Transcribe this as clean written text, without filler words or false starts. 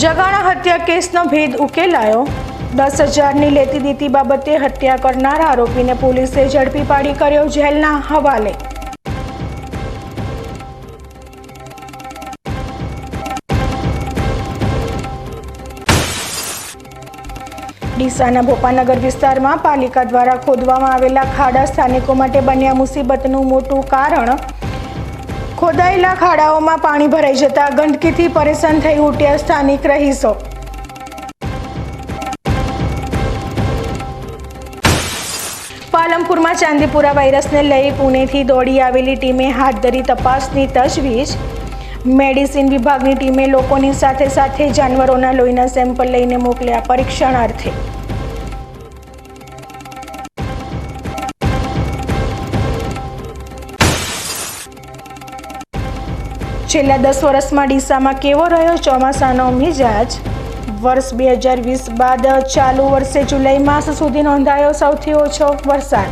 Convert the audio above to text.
જગાણા હત્યા કેસનો ભેદ ઉકેલાયો। 10,000ની લેતી દીતી બાબતે હત્યા કરનાર આરોપીને પોલીસે ઝડપી પાડી કર્યો જેલના હવાલે। ડીસાના ભોપાનગર વિસ્તારમાં પાલિકા દ્વારા ખોદવામાં આવેલા ખાડા સ્થાનિકો માટે બન્યા મુસીબતનું મોટું કારણ। ખોદાયેલા ખાડાઓમાં પાણી ભરાઈ જતા ગંદકીથી પરેશાન થઈ ઉઠ્યા સ્થાનિક રહીશો। પાલનપુરમાં ચાંદીપુરા વાયરસને લઈ પુણેથી દોડી આવેલી ટીમે હાથ ધરી તપાસની તજવીજ। મેડિસિન વિભાગની ટીમે લોકોની સાથે સાથે જાનવરોના લોહીના સેમ્પલ લઈને મોકલ્યા પરીક્ષણાર્થે। છેલ્લા 10 વર્ષમાં ડીસામાં કેવો રહ્યો ચોમાસાનો મિજાજ? વર્ષ 2020 બાદ ચાલુ વર્ષે જુલાઈ માસ સુધી નોંધાયો સૌથી ઓછો વરસાદ।